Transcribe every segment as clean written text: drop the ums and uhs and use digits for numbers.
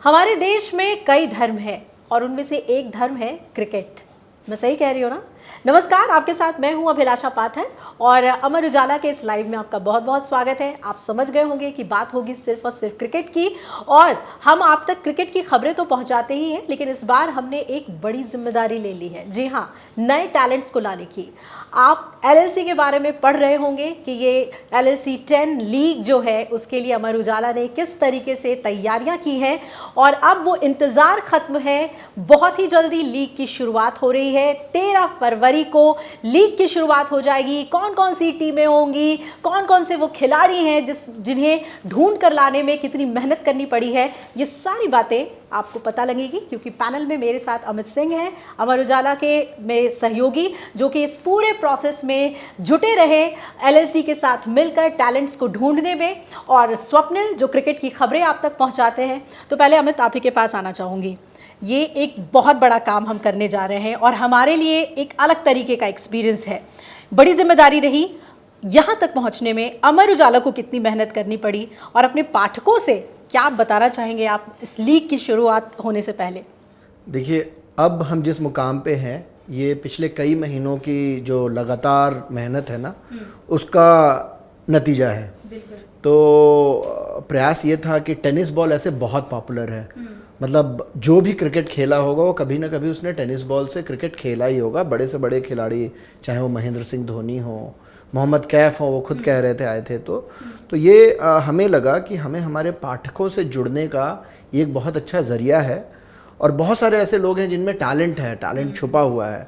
हमारे देश में कई धर्म हैं और उनमें से एक धर्म है क्रिकेट। मैं सही कह रही हूँ ना? नमस्कार, आपके साथ मैं हूँ अभिलाषा पाठक और अमर उजाला के इस लाइव में आपका बहुत बहुत स्वागत है। आप समझ गए होंगे कि बात होगी सिर्फ और सिर्फ क्रिकेट की और हम आप तक क्रिकेट की खबरें तो पहुँचाते ही हैं, लेकिन इस बार हमने एक बड़ी जिम्मेदारी ले ली है। जी हाँ, नए टैलेंट्स को लाने की। आप एलएलसी के बारे में पढ़ रहे होंगे कि ये एलएलसी 10 लीग जो है उसके लिए अमर उजाला ने किस तरीके से तैयारियां की हैं और अब वो इंतज़ार ख़त्म है। बहुत ही जल्दी लीग की शुरुआत हो रही है। 13 फरवरी को लीग की शुरुआत हो जाएगी। कौन कौन सी टीमें होंगी, कौन कौन से वो खिलाड़ी हैं जिन्हें ढूंढ कर लाने में कितनी मेहनत करनी पड़ी है, ये सारी बातें आपको पता लगेगी क्योंकि पैनल में मेरे साथ अमित सिंह हैं, अमर उजाला के मेरे सहयोगी, जो कि इस पूरे प्रोसेस में जुटे रहे एलएलसी के साथ मिलकर टैलेंट्स को ढूंढने में, और स्वप्निल जो क्रिकेट की खबरें आप तक पहुंचाते हैं। तो पहले अमित, आप ही के पास आना चाहूँगी। ये एक बहुत बड़ा काम हम करने जा रहे हैं और हमारे लिए एक अलग तरीके का एक्सपीरियंस है। बड़ी जिम्मेदारी रही। यहाँ तक पहुँचने में अमर उजाला को कितनी मेहनत करनी पड़ी और अपने पाठकों से क्या आप बताना चाहेंगे आप इस लीग की शुरुआत होने से पहले? देखिए, अब हम जिस मुकाम पे हैं, ये पिछले कई महीनों की जो लगातार मेहनत है ना, उसका नतीजा है। तो प्रयास ये था कि टेनिस बॉल ऐसे बहुत पॉपुलर है, मतलब जो भी क्रिकेट खेला होगा वो कभी ना कभी उसने टेनिस बॉल से क्रिकेट खेला ही होगा। बड़े से बड़े खिलाड़ी, चाहे वो महेंद्र सिंह धोनी हो, मोहम्मद कैफ हो, वो खुद कह रहे थे आए थे। तो ये हमें लगा कि हमें हमारे पाठकों से जुड़ने का ये एक बहुत अच्छा ज़रिया है और बहुत सारे ऐसे लोग हैं जिनमें टैलेंट है, टैलेंट छुपा हुआ है।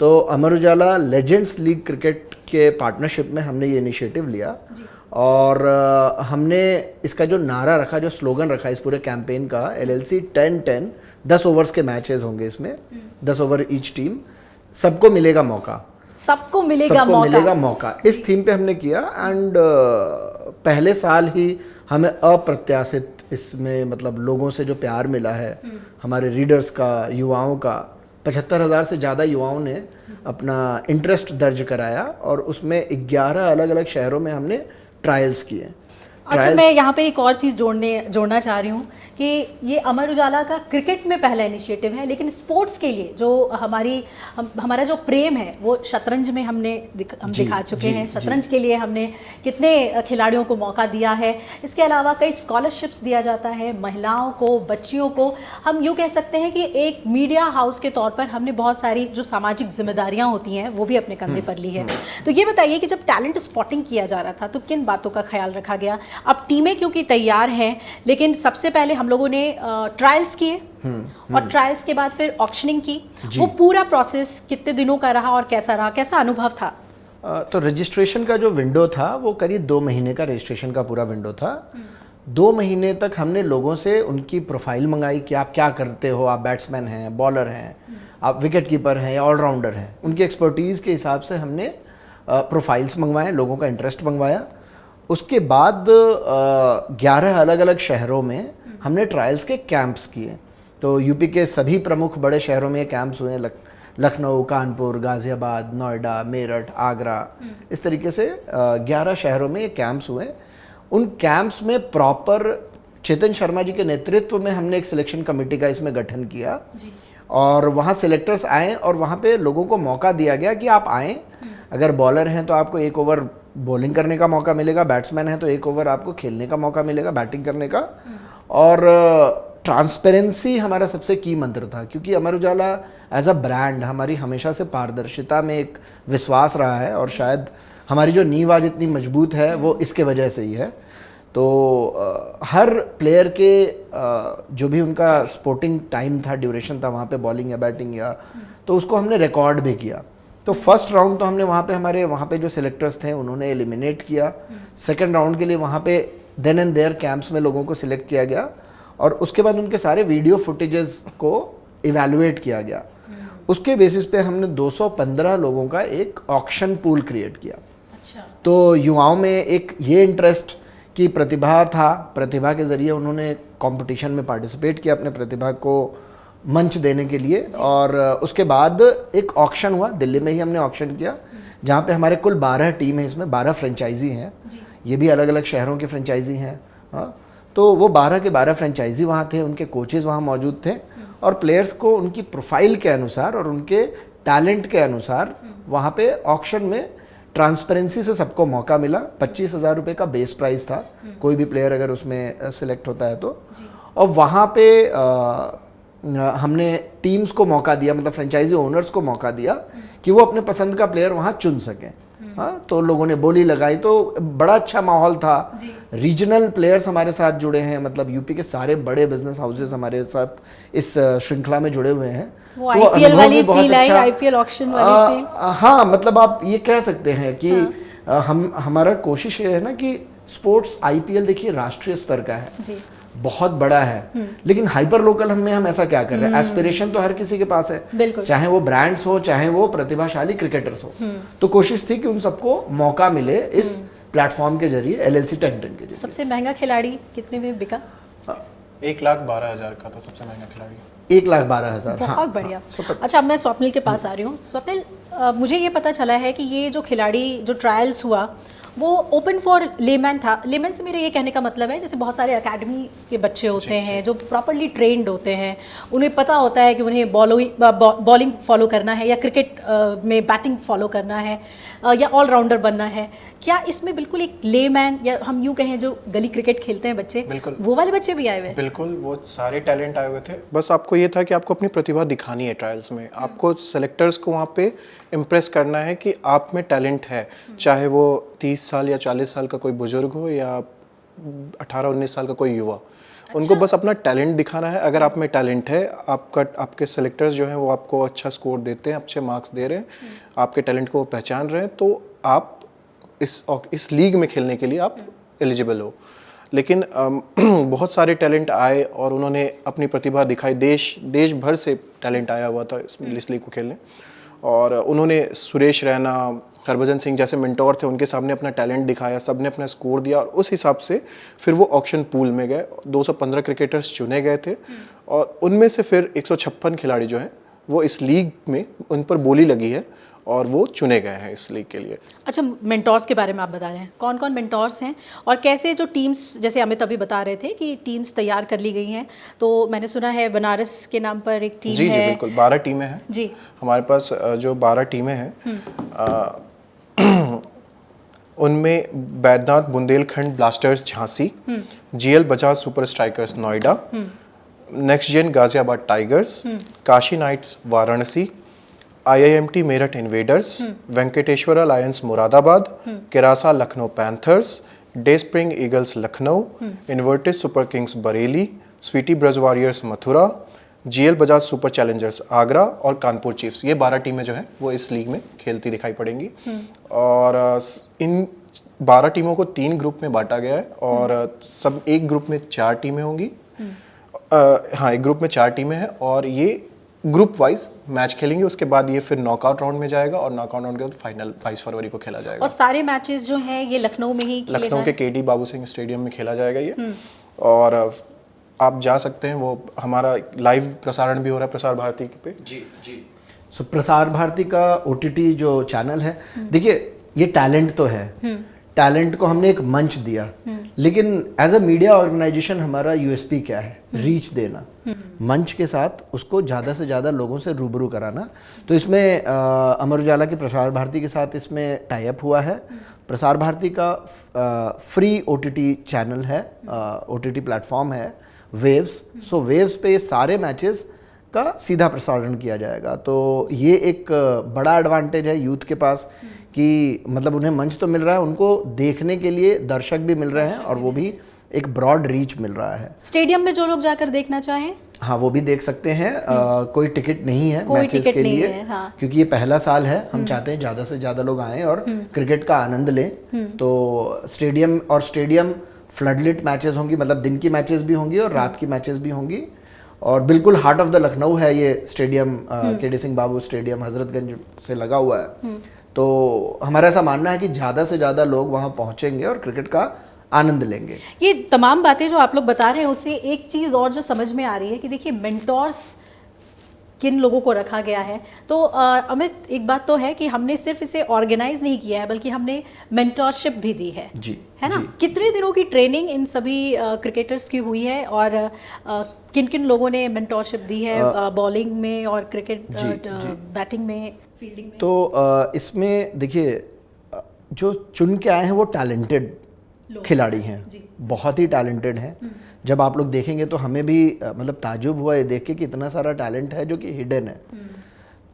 तो Amar Ujala legends league cricket के पार्टनरशिप में हमने ये इनिशिएटिव लिया और हमने इसका जो नारा रखा, जो स्लोगन रखा इस पूरे कैंपेन का, एलएलसी 10-10, 10 ओवर्स के मैचेस होंगे इसमें, 10 ओवर ईच टीम, सबको मिलेगा मौका, सबको मिलेगा मौका। इस थीम पे हमने किया एंड पहले साल ही हमें अप्रत्याशित इसमें मतलब लोगों से जो प्यार मिला है, हमारे रीडर्स का, युवाओं का, 75,000 से ज़्यादा युवाओं ने अपना इंटरेस्ट दर्ज कराया और उसमें 11 अलग अलग शहरों में हमने ट्रायल्स किए। अच्छा, मैं यहाँ पे एक और चीज़ जोड़ना चाह रही हूँ कि ये अमर उजाला का क्रिकेट में पहला इनिशिएटिव है, लेकिन स्पोर्ट्स के लिए जो हमारा जो प्रेम है वो शतरंज में हम दिखा चुके हैं। शतरंज के लिए हमने कितने खिलाड़ियों को मौका दिया है। इसके अलावा कई स्कॉलरशिप्स दिया जाता है महिलाओं को, बच्चियों को। हम यूँ कह सकते हैं कि एक मीडिया हाउस के तौर पर हमने बहुत सारी जो सामाजिक जिम्मेदारियाँ होती हैं वो भी अपने कंधे पर ली है। तो ये बताइए कि जब टैलेंट स्पॉटिंग किया जा रहा था तो किन बातों का ख्याल रखा गया? अब टीमें क्योंकि तैयार हैं, लेकिन सबसे पहले हम लोगों ने ट्रायल्स किए और ट्रायल्स के बाद फिर ऑक्शनिंग की। वो पूरा प्रोसेस कितने दिनों का रहा और कैसा रहा, कैसा अनुभव था? तो रजिस्ट्रेशन का जो विंडो था वो करीब 2 महीने का रजिस्ट्रेशन का पूरा विंडो था। 2 महीने तक हमने लोगों से उनकी प्रोफाइल मंगाई कि आप क्या करते हो, आप बैट्समैन हैं, बॉलर हैं, आप विकेट कीपर हैं या ऑलराउंडर हैं। उनकी एक्सपर्टीज़ के हिसाब से हमने प्रोफाइल्स मंगवाए, लोगों का इंटरेस्ट मंगवाया। उसके बाद 11 अलग अलग शहरों में हमने ट्रायल्स के कैंप्स किए। तो यूपी के सभी प्रमुख बड़े शहरों में कैंप्स हुए, लखनऊ, कानपुर, गाज़ियाबाद, नोएडा, मेरठ, आगरा, इस तरीके से 11 शहरों में ये कैंप्स हुए। उन कैंप्स में प्रॉपर चेतन शर्मा जी के नेतृत्व में हमने एक सिलेक्शन कमेटी का इसमें गठन किया और वहाँ सिलेक्टर्स आए और वहाँ पे लोगों को मौका दिया गया कि आप आएँ। अगर बॉलर हैं तो आपको 1 ओवर बॉलिंग करने का मौका मिलेगा, बैट्समैन है तो 1 ओवर आपको खेलने का मौका मिलेगा, बैटिंग करने का। और ट्रांसपेरेंसी हमारा सबसे की मंत्र था, क्योंकि Amar Ujala as a brand हमारी हमेशा से पारदर्शिता में एक विश्वास रहा है और शायद हमारी जो नींव आज इतनी मजबूत है वो इसके वजह से ही है। तो हर प्लेयर के जो भी उनका स्पोर्टिंग टाइम था, ड्यूरेशन था वहाँ पे बॉलिंग या बैटिंग या, तो उसको हमने रिकॉर्ड भी किया। तो फर्स्ट राउंड तो हमने वहाँ पे जो सिलेक्टर्स थे उन्होंने एलिमिनेट किया। सेकंड राउंड के लिए वहाँ पे देन एंड देयर कैंप्स में लोगों को सिलेक्ट किया गया और उसके बाद उनके सारे वीडियो फुटेजेस को इवैल्यूएट किया गया। उसके बेसिस पे हमने 215 लोगों का एक ऑक्शन पूल क्रिएट किया। अच्छा। तो युवाओं में एक ये इंटरेस्ट की प्रतिभा था, प्रतिभा के ज़रिए उन्होंने कंपटीशन में पार्टिसिपेट किया अपने प्रतिभा को मंच देने के लिए। और उसके बाद एक ऑक्शन हुआ, दिल्ली में ही हमने ऑक्शन किया, जहाँ पे हमारे कुल 12 टीम है, इसमें 12 फ्रेंचाइजी हैं, ये भी अलग अलग शहरों की फ्रेंचाइजी हैं। हाँ, तो वो 12 के 12 फ्रेंचाइजी वहाँ थे, उनके कोचेज़ वहाँ मौजूद थे और प्लेयर्स को उनकी प्रोफाइल के अनुसार और उनके टैलेंट के अनुसार वहाँ पे ऑक्शन में ट्रांसपेरेंसी से सबको मौका मिला। 25,000 रुपये का बेस प्राइस था, कोई भी प्लेयर अगर उसमें सिलेक्ट होता है तो। और वहाँ पे हमने टीम्स को मौका दिया, मतलब फ्रेंचाइजी ओनर्स को मौका दिया कि वो अपने पसंद का प्लेयर वहाँ चुन सकें। हाँ, तो लोगों ने बोली लगाई, तो बड़ा अच्छा माहौल था। रीजनल प्लेयर्स हमारे साथ जुड़े हैं, मतलब यूपी के सारे बड़े बिजनेस हाउसेस हमारे साथ इस श्रृंखला में जुड़े हुए हैं। वो आईपीएल वाली फील आई, आईपीएल ऑक्शन वाली फील। हाँ, मतलब आप ये कह सकते हैं कि हमारा कोशिश ये है ना कि स्पोर्ट्स आईपीएल देखिए राष्ट्रीय स्तर का है जी, बहुत बड़ा है, लेकिन हाइपर लोकल हम ऐसा क्या कर रहे हैं। एस्पिरेशन तो हर किसी के पास है, चाहे वो ब्रांड्स हो चाहे वो प्रतिभाशाली क्रिकेटर्स हो। तो कोशिश थी कि उन सबको मौका मिले इस प्लेटफॉर्म के जरिए, एलएलसी 10-10 के जरिए। सबसे महंगा खिलाड़ी कितने में बिका? 1,12,000 का था सबसे महंगा खिलाड़ी। 1,12,000। बहुत हाँ, बढ़िया। अच्छा, अब मैं स्वप्निल के पास आ रही हूँ। स्वप्निल, मुझे ये पता चला है कि ये जो खिलाड़ी जो ट्रायल्स हुआ वो ओपन फॉर लेमैन था। लेमैन से मेरे ये कहने का मतलब है जैसे बहुत सारे अकेडमी के बच्चे होते हैं जो प्रॉपर्ली ट्रेंड होते हैं, उन्हें पता होता है कि उन्हें बॉलिंग फॉलो करना है या क्रिकेट में बैटिंग फॉलो करना है या ऑलराउंडर बनना है। क्या इसमें बिल्कुल एक लेमैन या हम यूँ कहें जो गली क्रिकेट खेलते हैं बच्चे, बिल्कुल वो वाले बच्चे भी आए हुए हैं? बिल्कुल, वो सारे टैलेंट आए हुए थे। बस आपको ये था कि आपको अपनी प्रतिभा दिखानी है ट्रायल्स में। आपको सेलेक्टर्स को वहाँ पे इम्प्रेस करना है कि आप में टैलेंट है, चाहे वो 30 साल या 40 साल का कोई बुजुर्ग हो या 18-19 साल का कोई युवा। उनको बस अपना टैलेंट दिखाना है। अगर आप में टैलेंट है, आपके सेलेक्टर्स जो हैं वो आपको अच्छा स्कोर देते हैं, अच्छे मार्क्स दे रहे हैं, आपके टैलेंट को पहचान रहे हैं, तो आप इस लीग में खेलने के लिए आप एलिजिबल हो। लेकिन बहुत सारे टैलेंट आए और उन्होंने अपनी प्रतिभा दिखाई। देश भर से टैलेंट आया हुआ था इस लीग को खेलने, और उन्होंने सुरेश रैना, हरभजन सिंह जैसे मेंटोर थे, उनके सामने अपना टैलेंट दिखाया, सबने अपना स्कोर दिया और उस हिसाब से फिर वो ऑक्शन पूल में गए। 215 क्रिकेटर्स चुने गए थे और उनमें से फिर 156 खिलाड़ी जो हैं वो इस लीग में, उन पर बोली लगी है और वो चुने गए हैं इस लीग के लिए। अच्छा, मेंटोर्स के बारे में आप बता रहे हैं, कौन कौन मेंटोर्स हैं और कैसे जो टीम्स, जैसे अमित अभी बता रहे थे कि टीम्स तैयार कर ली गई हैं, तो मैंने सुना है बनारस के नाम पर एक टीम जी, है। जी बिल्कुल, 12 टीमें हैं जी हमारे पास। जो 12 टीमें हैं उनमें Baidyanath Bundelkhand blasters Jhansi, GL Bajaj super strikers Noida, next gen Ghaziabad tigers, Kashi knights Varanasi, IIMT Meerut invaders, Venkateshwara lions Moradabad, Kerasa Lucknow panthers, day spring eagles Lucknow, Invertis super kings Bareilly, sweety Braj warriors Mathura, GL Bajaj super challengers Agra और कानपुर चीफ्स। ये 12 टीमें जो हैं वो इस लीग में खेलती दिखाई पड़ेंगी। और इन 12 टीमों को 3 ग्रुप में बांटा गया है और सब एक ग्रुप में 4 टीमें होंगी। हाँ, एक ग्रुप में 4 टीमें हैं और ये ग्रुप वाइज मैच खेलेंगे। उसके बाद ये फिर नॉकआउट राउंड में जाएगा और नॉकआउट राउंड के बाद फाइनल 22 फरवरी को खेला जाएगा। और सारे मैचेस जो हैं ये लखनऊ में ही खेले जाएंगे? लखनऊ के केडी बाबू सिंह स्टेडियम में खेला जाएगा ये। और आप जा सकते हैं, वो हमारा लाइव प्रसारण भी हो रहा है प्रसार भारती पे। जी। सो प्रसार भारती का OTT जो चैनल है, देखिए ये टैलेंट तो है, टैलेंट को हमने एक मंच दिया, लेकिन एज अ मीडिया ऑर्गेनाइजेशन हमारा USP क्या है? रीच देना, मंच के साथ उसको ज़्यादा से ज़्यादा लोगों से रूबरू कराना। तो इसमें अमर उजाला के प्रसार भारती के साथ इसमें टाई अप हुआ है। प्रसार भारती का फ्री OTT चैनल है, OTT प्लेटफॉर्म है वेव्स। सो वेव्स पे सारे मैचेस का सीधा प्रसारण किया जाएगा। तो ये एक बड़ा एडवांटेज है यूथ के पास कि मतलब उन्हें मंच तो मिल रहा है, उनको देखने के लिए दर्शक भी मिल रहे हैं और वो भी एक ब्रॉड रीच मिल रहा है। स्टेडियम में जो लोग जाकर देखना चाहें, हाँ, वो भी देख सकते हैं। कोई टिकट नहीं है मैचेस के लिए है, हाँ। क्योंकि ये पहला साल है, हम चाहते हैं ज़्यादा से ज़्यादा लोग आएँ और क्रिकेट का आनंद लें। तो स्टेडियम फ्लडलिट मैचेस होंगी, मतलब दिन की मैचेस भी होंगी और रात की मैचेस भी होंगी। और बिल्कुल हार्ट ऑफ द लखनऊ है ये स्टेडियम, केडी सिंह बाबू स्टेडियम हजरतगंज से लगा हुआ है। तो हमारा ऐसा मानना है कि ज़्यादा से ज़्यादा लोग वहाँ पहुँचेंगे और क्रिकेट का आनंद लेंगे। ये तमाम बातें जो आप लोग बता रहे हैं उससे एक चीज़ और जो समझ में आ रही है कि देखिए मेंटोर्स किन लोगों को रखा गया है। तो अमित, एक बात तो है कि हमने सिर्फ इसे ऑर्गेनाइज नहीं किया है बल्कि हमने मेंटोरशिप भी दी है, जी, है ना? जी। कितने दिनों की ट्रेनिंग इन सभी क्रिकेटर्स की हुई है और किन किन लोगों ने मेंटोरशिप दी है बॉलिंग में और क्रिकेट बैटिंग में, फील्डिंग में? तो इसमें देखिए, जो चुन के आए हैं वो टैलेंटेड खिलाड़ी हैं, बहुत ही टैलेंटेड हैं। जब आप लोग देखेंगे तो हमें भी मतलब ताजुब हुआ ये देख के कि इतना सारा टैलेंट है जो कि हिडन है।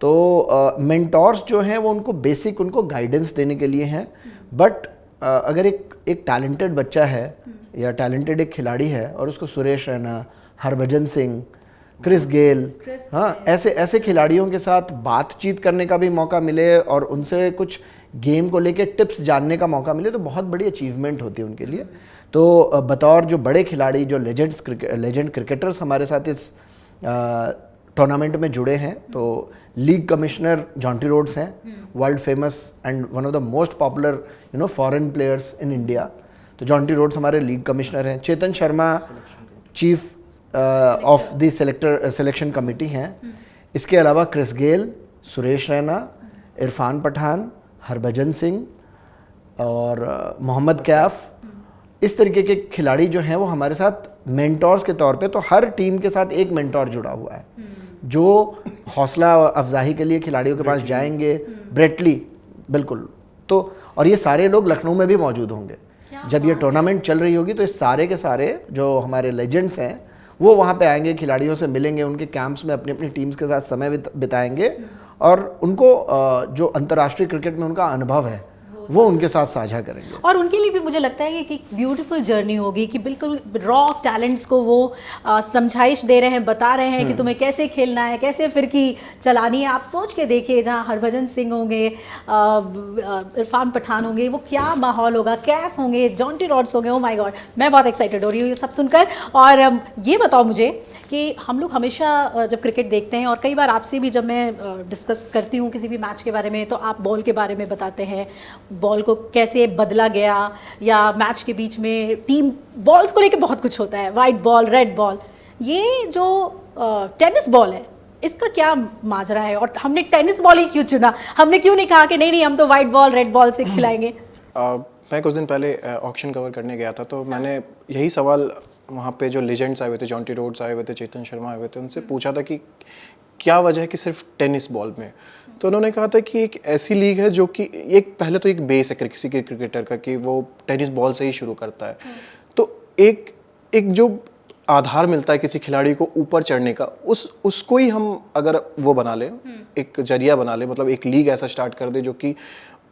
तो मेंटोर्स जो हैं वो उनको बेसिक उनको गाइडेंस देने के लिए हैं। बट अगर एक टैलेंटेड बच्चा है या टैलेंटेड एक खिलाड़ी है और उसको सुरेश रैना, हरभजन सिंह, क्रिस गेल, हाँ, ऐसे खिलाड़ियों के साथ बातचीत करने का भी मौका मिले और उनसे कुछ गेम को लेके टिप्स जानने का मौका मिले तो बहुत बड़ी अचीवमेंट होती है उनके लिए। तो बतौर जो बड़े खिलाड़ी, जो लेजेंड क्रिकेटर्स हमारे साथ इस टूर्नामेंट में जुड़े हैं, तो लीग कमिश्नर जॉन्टी रोड्स हैं, world famous and one of the most popular foreign players in India. तो जॉन्टी रोड्स हमारे लीग कमिश्नर हैं। Chetan Sharma chief of the selection committee हैं। इसके अलावा क्रिस गेल, सुरेश रैना, इरफान पठान, हरभजन सिंह और मोहम्मद कैफ, इस तरीके के खिलाड़ी जो हैं वो हमारे साथ मेंटोर्स के तौर पे, तो हर टीम के साथ एक मेंटोर जुड़ा हुआ है जो हौसला अफजाही के लिए खिलाड़ियों के पास जाएंगे। ब्रेटली, बिल्कुल। तो और ये सारे लोग लखनऊ में भी मौजूद होंगे जब ये टूर्नामेंट चल रही होगी। तो इस सारे के सारे जो हमारे लेजेंड्स हैं वो वहाँ पे आएंगे, खिलाड़ियों से मिलेंगे, उनके कैंप्स में अपनी अपनी टीम्स के साथ समय बिताएंगे और उनको जो अंतर्राष्ट्रीय क्रिकेट में उनका अनुभव है वो उनके साथ साझा करेंगे। और उनके लिए भी मुझे लगता है कि एक ब्यूटीफुल जर्नी होगी कि बिल्कुल रॉ टैलेंट्स को वो समझाइश दे रहे हैं, बता रहे हैं कि तुम्हें कैसे खेलना है, कैसे फिरकी चलानी है। आप सोच के देखिए, जहाँ हरभजन सिंह होंगे, इरफान पठान होंगे, वो क्या माहौल होगा, कैफ होंगे, जॉन्टी रॉड्स होंगे। ओ माय गॉड, मैं बहुत एक्साइटेड हो रही हूँ ये सब सुनकर। और ये बताओ मुझे कि हम लोग हमेशा जब क्रिकेट देखते हैं और कई बार आपसे भी जब मैं डिस्कस करती हूँ किसी भी मैच के बारे में, तो आप बॉल के बारे में बताते हैं, बॉल को कैसे बदला गया, या मैच के बीच में टीम बॉल्स को लेके बहुत कुछ होता है, वाइट बॉल, रेड बॉल। ये जो टेनिस बॉल है इसका क्या माजरा है और हमने टेनिस बॉल ही क्यों चुना? हमने क्यों नहीं कहा कि नहीं हम तो वाइट बॉल, रेड बॉल से खिलाएंगे? मैं कुछ दिन पहले ऑक्शन कवर करने गया था, तो मैंने यही सवाल वहाँ पे जो लेजेंड्स आए हुए थे, जॉन्टी रोड्स आए हुए थे, चेतन शर्मा आए हुए थे, उनसे पूछा था कि क्या वजह है कि सिर्फ टेनिस बॉल में। तो उन्होंने कहा था कि एक ऐसी लीग है जो कि एक पहले तो एक बेस है किसी के क्रिकेटर का कि वो टेनिस बॉल से ही शुरू करता है। तो एक जो आधार मिलता है किसी खिलाड़ी को ऊपर चढ़ने का, उसको ही हम अगर वो बना लें, एक जरिया बना लें, मतलब एक लीग ऐसा स्टार्ट कर दे जो कि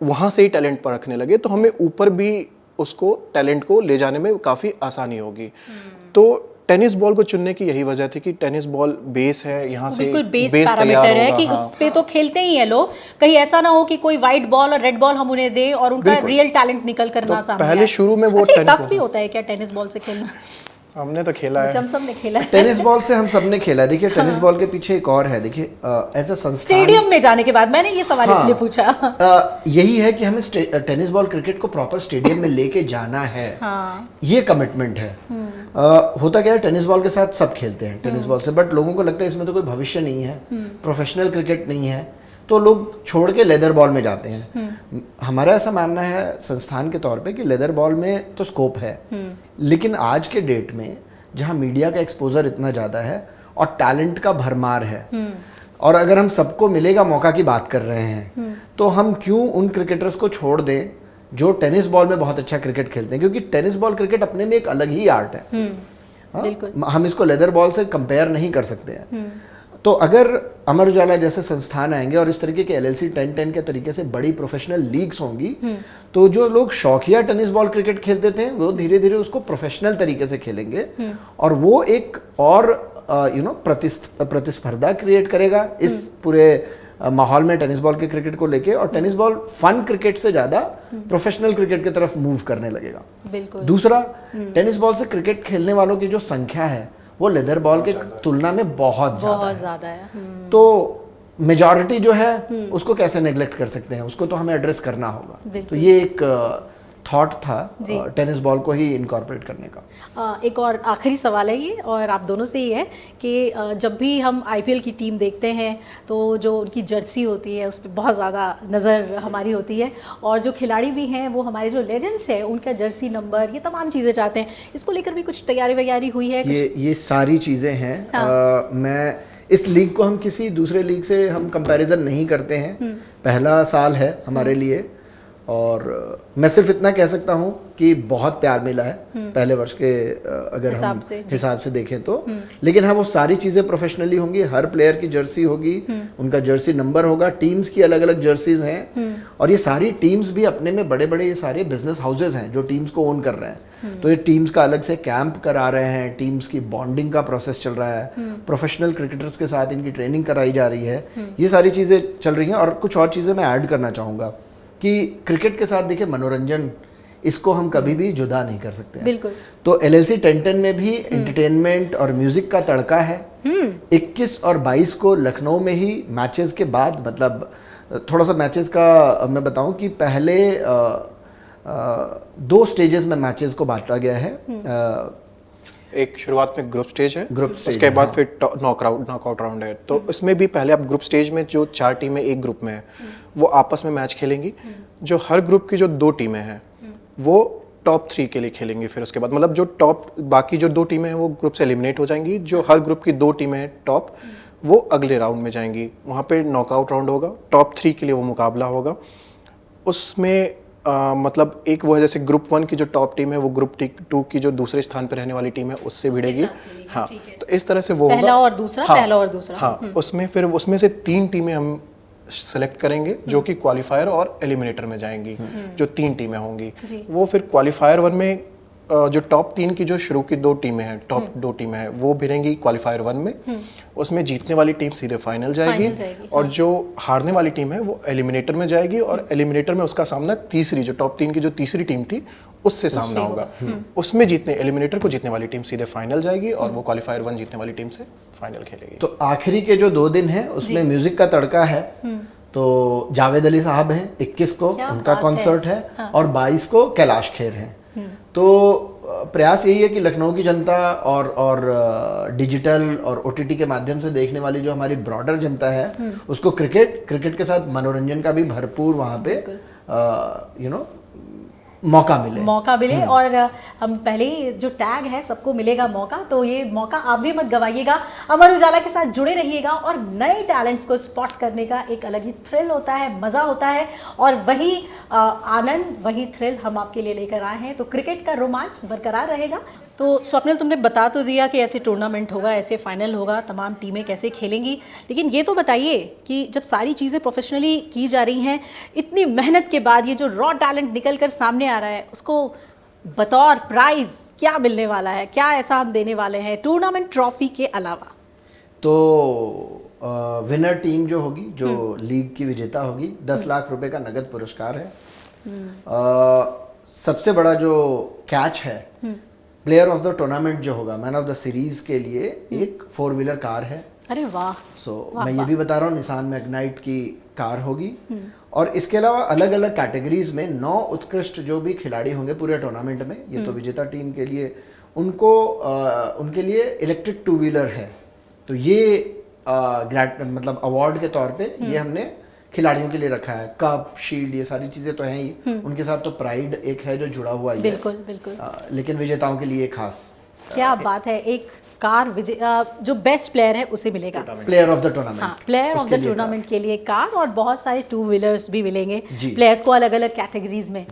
वहाँ से ही टैलेंट परखने लगे, तो हमें ऊपर भी उसको टैलेंट को ले जाने में काफ़ी आसानी होगी। तो टेनिस बॉल को चुनने की यही वजह थी कि टेनिस बॉल बेस है, यहाँ से बिल्कुल बेस पैरामीटर है कि उस पे तो खेलते ही हैं लोग। कहीं ऐसा ना हो कि कोई व्हाइट बॉल और रेड बॉल हम उन्हें दें और उनका रियल टैलेंट निकल कर ना सामने आए। पहले शुरू में वो टफ भी होता है क्या टेनिस बॉल से खेलना? हमने तो खेला है, हम सब ने खेला है। टेनिस बॉल से हम सब ने खेला है। देखिए टेनिस बॉल के पीछे एक और है, देखिए एज अ संस्थान, स्टेडियम में जाने के बाद मैंने ये सवाल इसलिए पूछा। यही है कि हमें टेनिस बॉल क्रिकेट को प्रॉपर स्टेडियम में लेके जाना है। ये कमिटमेंट है। होता क्या है, टेनिस बॉल के साथ सब खेलते हैं टेनिस बॉल से, बट लोगों को लगता है इसमें तो कोई भविष्य नहीं है, प्रोफेशनल क्रिकेट नहीं है, तो लोग छोड़ के लेदर बॉल में जाते हैं। हमारा ऐसा मानना है संस्थान के तौर पे कि लेदर बॉल में तो स्कोप है, लेकिन आज के डेट में जहाँ मीडिया का एक्सपोजर इतना ज़्यादा है और टैलेंट का भरमार है, और अगर हम सबको मिलेगा मौका की बात कर रहे हैं, तो हम क्यों उन क्रिकेटर्स को छोड़ दें जो टेनिस बॉल में बहुत अच्छा क्रिकेट खेलते हैं, क्योंकि टेनिस बॉल क्रिकेट अपने में एक अलग ही आर्ट है। बिल्कुल, हम इसको लेदर बॉल से कंपेयर नहीं कर सकते हैं। तो अगर अमर उजाला जैसे संस्थान आएंगे और इस तरीके के LLC 10-10 के तरीके से बड़ी प्रोफेशनल लीग्स होंगी, तो जो लोग शौकिया टेनिस बॉल क्रिकेट खेलते थे वो धीरे धीरे उसको प्रोफेशनल तरीके से खेलेंगे, और वो एक और प्रतिस्पर्धा क्रिएट करेगा इस पूरे माहौल में टेनिस बॉल के क्रिकेट को लेके, और टेनिस बॉल फन क्रिकेट से ज्यादा प्रोफेशल क्रिकेट की तरफ मूव करने लगेगा। बिल्कुल। दूसरा, टेनिस बॉल से क्रिकेट खेलने वालों की जो संख्या है वो लेदर बॉल के तुलना में बहुत ज्यादा है। तो मेजॉरिटी जो है उसको कैसे नेग्लेक्ट कर सकते हैं, उसको तो हमें एड्रेस करना होगा। तो ये एक थॉट था टेनिस बॉल को ही इनकॉर्पोरेट करने का। एक और आखिरी सवाल है ये, और आप दोनों से ही है कि जब भी हम आईपीएल की टीम देखते हैं तो जो उनकी जर्सी होती है उस पर बहुत ज़्यादा नज़र हमारी होती है, और जो खिलाड़ी भी हैं वो हमारे जो लेजेंड्स हैं उनका जर्सी नंबर, ये तमाम चीज़ें चाहते हैं। इसको लेकर भी कुछ तैयारी वैयारी हुई है? ये सारी चीज़ें हैं। मैं इस लीग को हम किसी दूसरे लीग से हम कंपैरिजन नहीं करते हैं, पहला साल है हमारे लिए, और मैं सिर्फ इतना कह सकता हूँ कि बहुत प्यार मिला है पहले वर्ष के अगर हम हिसाब से देखें तो। लेकिन हाँ, वो सारी चीज़ें प्रोफेशनली होंगी, हर प्लेयर की जर्सी होगी, उनका जर्सी नंबर होगा, टीम्स की अलग अलग जर्सीज हैं, और ये सारी टीम्स भी अपने में बड़े बड़े ये सारे बिजनेस हाउसेज हैं जो टीम्स को ओन कर रहे हैं। तो ये टीम्स का अलग से कैंप करा रहे हैं, टीम्स की बॉन्डिंग का प्रोसेस चल रहा है, प्रोफेशनल क्रिकेटर्स के साथ इनकी ट्रेनिंग कराई जा रही है, ये सारी चीज़ें चल रही हैं। और कुछ और चीज़ें मैं ऐड करना चाहूँगा कि क्रिकेट के साथ देखिए मनोरंजन, इसको हम कभी भी जुदा नहीं कर सकते हैं। बिल्कुल। तो LLC 1010 में भी एंटरटेनमेंट और म्यूजिक का तड़का है। 21 और 22 को लखनऊ में ही मैचेस के बाद, मतलब थोड़ा सा मैचेस का मैं बताऊं कि पहले 2 स्टेजेस में मैचेस को बांटा गया है। एक शुरुआत में ग्रुप स्टेज है, ग्रुप स्टेज उसके बाद फिर नॉकआउट राउंड है। तो इसमें भी पहले आप ग्रुप स्टेज में जो 4 टीमें एक ग्रुप में है वो आपस में मैच खेलेंगी। जो हर ग्रुप की जो 2 टीमें हैं वो टॉप 3 के लिए खेलेंगी। फिर उसके बाद मतलब जो बाकी जो 2 टीमें हैं वो ग्रुप से एलिमिनेट हो जाएंगी। जो हर ग्रुप की 2 टीमें हैं टॉप, वो अगले राउंड में जाएंगी, वहाँ पे नॉकआउट राउंड होगा, टॉप 3 के लिए वो मुकाबला होगा। उसमें मतलब एक वो है जैसे ग्रुप 1 की जो टॉप टीम है वो ग्रुप 2 की जो दूसरे स्थान पर रहने वाली टीम है उससे भिड़ेगी। हाँ, तो इस तरह से वो पहला और दूसरा, पहला और दूसरा। हाँ, उसमें फिर उसमें से 3 टीमें हम सेलेक्ट करेंगे जो कि क्वालिफायर और एलिमिनेटर में जाएंगी। जो 3 टीमें होंगी वो फिर क्वालिफायर 1 में जो टॉप 3 की जो शुरू की 2 टीमें हैं, टॉप 2 टीमें हैं, वो भिड़ेंगी क्वालिफायर 1 में। उसमें जीतने वाली टीम सीधे फाइनल जाएगी, और जो हारने वाली टीम है वो एलिमिनेटर में जाएगी, और एलिमिनेटर में उसका सामना तीसरी, जो टॉप 3 की जो तीसरी टीम थी उससे सामना होगा। उसमें एलिमिनेटर को जीतने वाली टीम सीधे फाइनल जाएगी, और वो क्वालिफायर 1 जीतने वाली टीम से फाइनल खेलेगी। तो आखिरी के जो 2 दिन है उसमें म्यूजिक का तड़का है। तो जावेद अली साहब हैं 21 को, उनका कॉन्सर्ट है, और 22 को कैलाश खेर हैं। तो प्रयास यही है कि लखनऊ की जनता और डिजिटल और OTT के माध्यम से देखने वाली जो हमारी ब्रॉडर जनता है उसको क्रिकेट के साथ मनोरंजन का भी भरपूर वहाँ पे मौका मिले। और हम पहले ही जो टैग है सबको मिलेगा मौका, तो ये मौका आप भी मत गवाइएगा। अमर उजाला के साथ जुड़े रहिएगा, और नए टैलेंट्स को स्पॉट करने का एक अलग ही थ्रिल होता है, मज़ा होता है, और वही आनंद, वही थ्रिल हम आपके लिए लेकर आए हैं। तो क्रिकेट का रोमांच बरकरार रहेगा। तो स्वप्निल, तुमने बता तो दिया कि ऐसे टूर्नामेंट होगा, ऐसे फाइनल होगा, तमाम टीमें कैसे खेलेंगी, लेकिन ये तो बताइए कि जब सारी चीज़ें प्रोफेशनली की जा रही हैं, इतनी मेहनत के बाद ये जो रॉ टैलेंट निकल कर सामने आ रहा है, उसको बतौर प्राइज़ क्या मिलने वाला है, क्या ऐसा हम देने वाले हैं टूर्नामेंट ट्रॉफी के अलावा? तो विनर टीम जो होगी, जो लीग की विजेता होगी, 10 लाख रुपए का नगद पुरस्कार है। सबसे बड़ा जो कैच है, प्लेयर ऑफ द टूर्नामेंट जो होगा, मैन ऑफ द सीरीज के लिए एक 4 व्हीलर कार है। अरे वाह। मैं ये भी बता रहा हूँ, निसान मैग्नाइट की कार होगी। और इसके अलावा अलग अलग कैटेगरीज में 9 उत्कृष्ट जो भी खिलाड़ी होंगे पूरे टूर्नामेंट में, ये तो विजेता टीम के लिए, उनके लिए इलेक्ट्रिक 2 व्हीलर है। तो ये मतलब अवार्ड के तौर पे ये हमने खिलाड़ियों के लिए रखा है। कप, शील्ड, ये सारी चीजें तो हैं ही, उनके साथ तो प्राइड एक है जो जुड़ा हुआ है। बिल्कुल। लेकिन विजेताओं के लिए खास क्या बात है, एक कार जो बेस्ट प्लेयर है उसे मिलेगा, प्लेयर ऑफ द टूर्नामेंट। हाँ, प्लेयर ऑफ द टूर्नामेंट के लिए कार, और बहुत सारे 2 व्हीलर्स भी मिलेंगे प्लेयर्स को अलग अलग कैटेगरीज में।